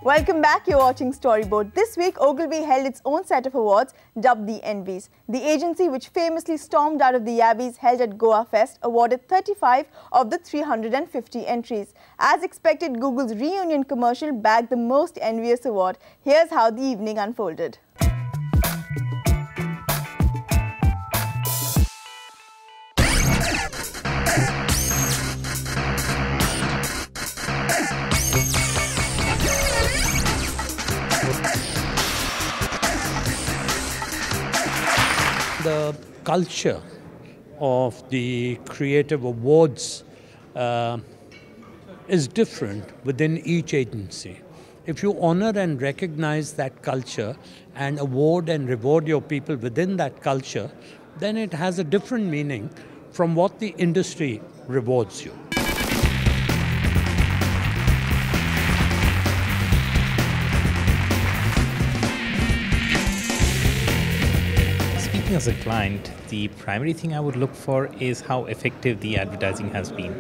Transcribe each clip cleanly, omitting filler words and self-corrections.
Welcome back, you're watching Storyboard. This week, Ogilvy held its own set of awards, dubbed the Envies. The agency, which famously stormed out of the Abbeys held at Goafest, awarded 35 of the 350 entries. As expected, Google's reunion commercial bagged the most envious award. Here's how the evening unfolded. The culture of the creative awards is different within each agency. If you honor and recognize that culture and award and reward your people within that culture, then it has a different meaning from what the industry rewards you. As a client, the primary thing I would look for is how effective the advertising has been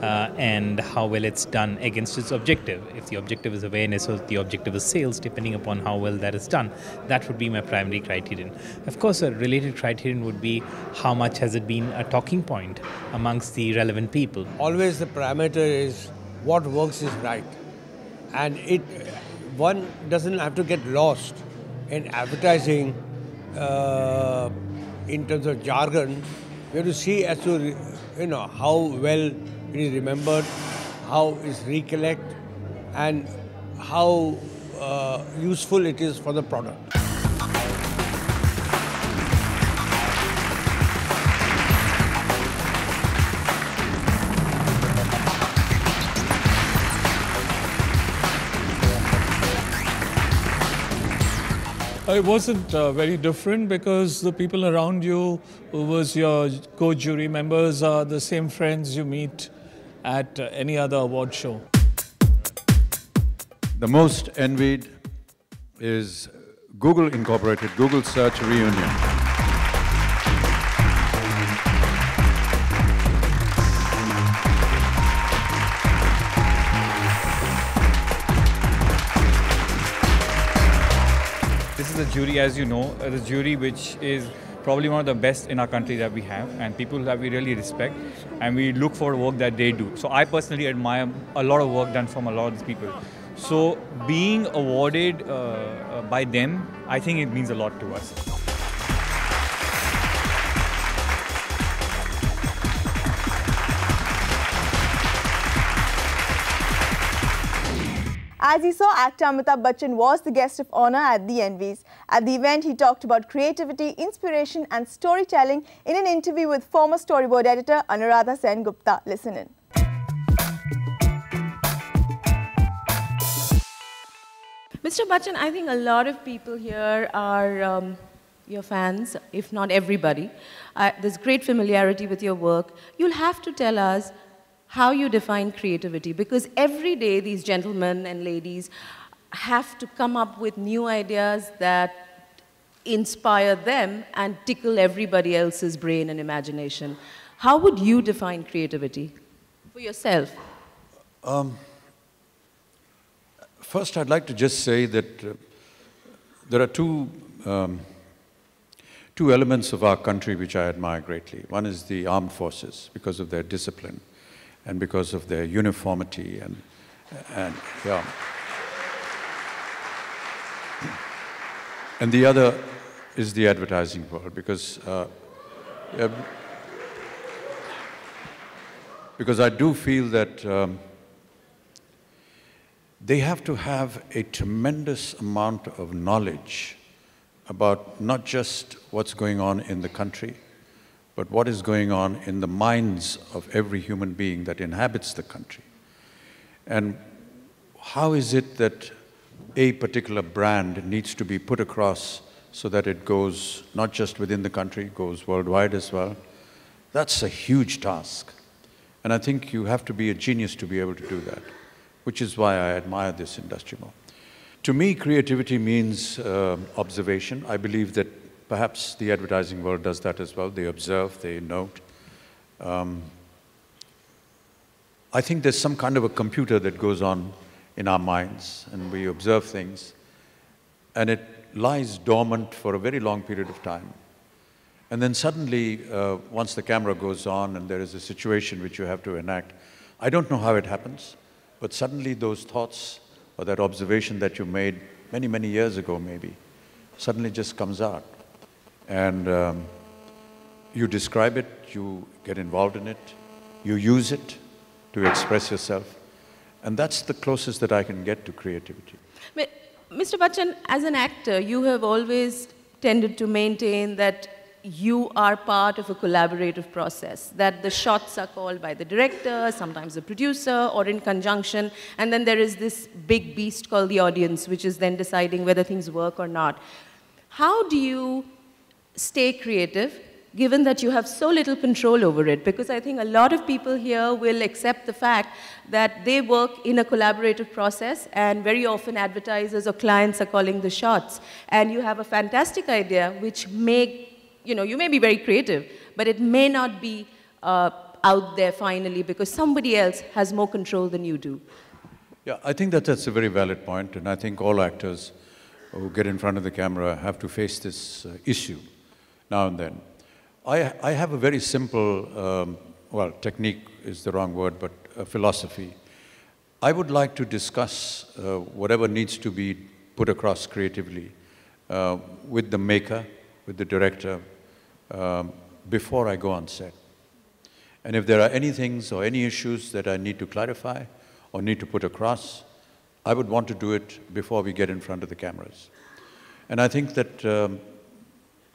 and how well it's done against its objective. If the objective is awareness or the objective is sales, depending upon how well that is done, that would be my primary criterion. Of course, a related criterion would be how much has it been a talking point amongst the relevant people. Always the parameter is what works is right. And one doesn't have to get lost in advertising in terms of jargon. We have to see as to how well it is remembered, how it's recollect, and how useful it is for the product. It wasn't very different because the people around you who was your co-jury members are the same friends you meet at any other award show. The most envied is Google Incorporated, Google Search Reunion. This is a jury, as you know, the jury which is probably one of the best in our country that we have, and people that we really respect, and we look for work that they do. So I personally admire a lot of work done from a lot of these people. So being awarded by them, I think it means a lot to us. As you saw, actor Amitabh Bachchan was the guest of honor at the Envies. At the event, he talked about creativity, inspiration and storytelling in an interview with former Storyboard editor Anuradha SenGupta. Listen in. Mr. Bachchan, I think a lot of people here are your fans, if not everybody. There's great familiarity with your work. You'll have to tell us how you define creativity, because every day these gentlemen and ladies have to come up with new ideas that inspire them and tickle everybody else's brain and imagination. How would you define creativity for yourself? First, I'd like to just say that there are two elements of our country which I admire greatly. One is the armed forces, because of their discipline and because of their uniformity and yeah. And the other is the advertising world, because I do feel that they have to have a tremendous amount of knowledge about not just what's going on in the country, but what is going on in the minds of every human being that inhabits the country. And how is it that a particular brand needs to be put across so that it goes not just within the country, goes worldwide as well? That's a huge task. And I think you have to be a genius to be able to do that, which is why I admire this industry more. To me, creativity means observation. I believe that perhaps the advertising world does that as well. They observe, they note. I think there's some kind of a computer that goes on in our minds, and we observe things, and it lies dormant for a very long period of time. And then suddenly, once the camera goes on and there is a situation which you have to enact, I don't know how it happens, but suddenly those thoughts or that observation that you made many, many years ago maybe, suddenly just comes out. And you describe it, you get involved in it, you use it to express yourself. And that's the closest that I can get to creativity. But, Mr. Bachchan, as an actor, you have always tended to maintain that you are part of a collaborative process, that the shots are called by the director, sometimes the producer, or in conjunction, and then there is this big beast called the audience, which is then deciding whether things work or not. How do you stay creative, given that you have so little control over it? Because I think a lot of people here will accept the fact that they work in a collaborative process, and very often advertisers or clients are calling the shots. And you have a fantastic idea which you may be very creative, but it may not be out there finally because somebody else has more control than you do. Yeah, I think that that's a very valid point, and I think all actors who get in front of the camera have to face this issue now and then. I have a very simple, well, technique is the wrong word, but philosophy. I would like to discuss whatever needs to be put across creatively with the maker, with the director, before I go on set. And if there are any things or any issues that I need to clarify or need to put across, I would want to do it before we get in front of the cameras. And I think that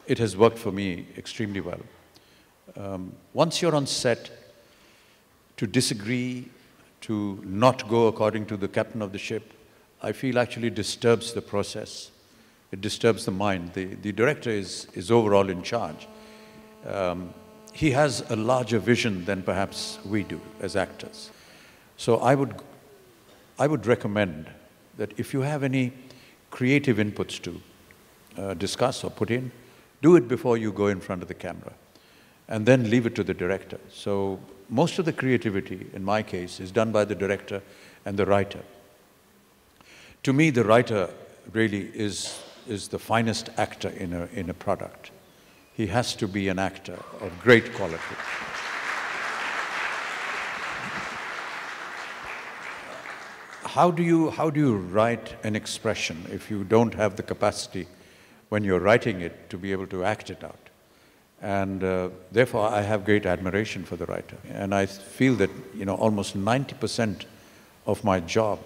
it has worked for me extremely well. Once you're on set, to disagree, to not go according to the captain of the ship, I feel actually disturbs the process. It disturbs the mind. The director is overall in charge. He has a larger vision than perhaps we do as actors. So I would recommend that if you have any creative inputs to discuss or put in, do it before you go in front of the camera, and then leave it to the director. So most of the creativity, in my case, is done by the director and the writer. To me, the writer really is the finest actor in a product. He has to be an actor of great quality. How do you write an expression if you don't have the capacity when you're writing it to be able to act it out? And therefore, I have great admiration for the writer. And I feel that almost 90% of my job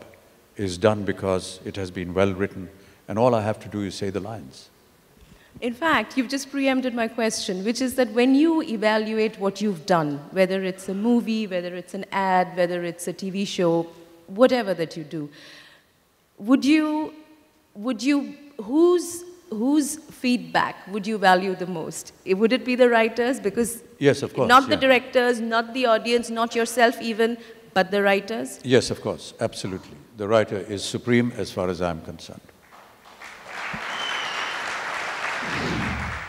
is done because it has been well written, and all I have to do is say the lines. In fact, you've just preempted my question, which is that when you evaluate what you've done, whether it's a movie, whether it's an ad, whether it's a TV show, whatever that you do, whose feedback would you value the most? Would it be the writers? Because yes, of course. Not the directors, not the audience, not yourself even, but the writers? Yes, of course, absolutely. The writer is supreme as far as I'm concerned.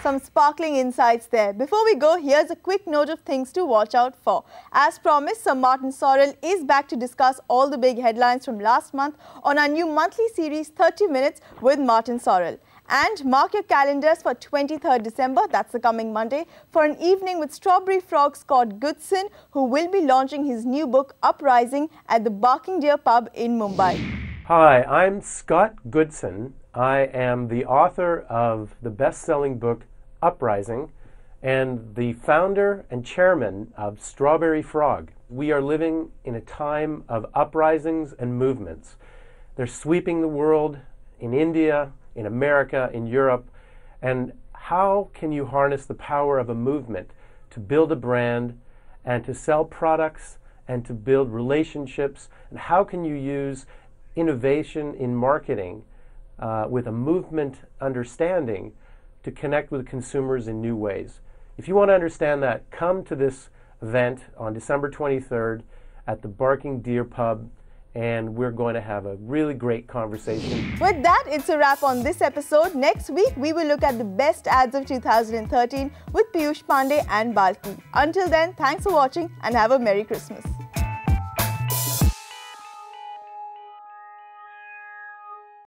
Some sparkling insights there. Before we go, here's a quick note of things to watch out for. As promised, Sir Martin Sorrell is back to discuss all the big headlines from last month on our new monthly series 30 Minutes with Martin Sorrell. And mark your calendars for 23rd December, that's the coming Monday, for an evening with Strawberry Frog Scott Goodson, who will be launching his new book, Uprising, at the Barking Deer pub in Mumbai. Hi, I'm Scott Goodson. I am the author of the best-selling book, Uprising, and the founder and chairman of Strawberry Frog. We are living in a time of uprisings and movements. They're sweeping the world in India, in America, in Europe. And how can you harness the power of a movement to build a brand and to sell products and to build relationships? And how can you use innovation in marketing with a movement understanding to connect with consumers in new ways? If you want to understand that, come to this event on December 23rd at the Barking Deer Pub, and we're going to have a really great conversation. With that, it's a wrap on this episode. Next week, we will look at the best ads of 2013 with Piyush Pandey and Balki. Until then, thanks for watching and have a Merry Christmas.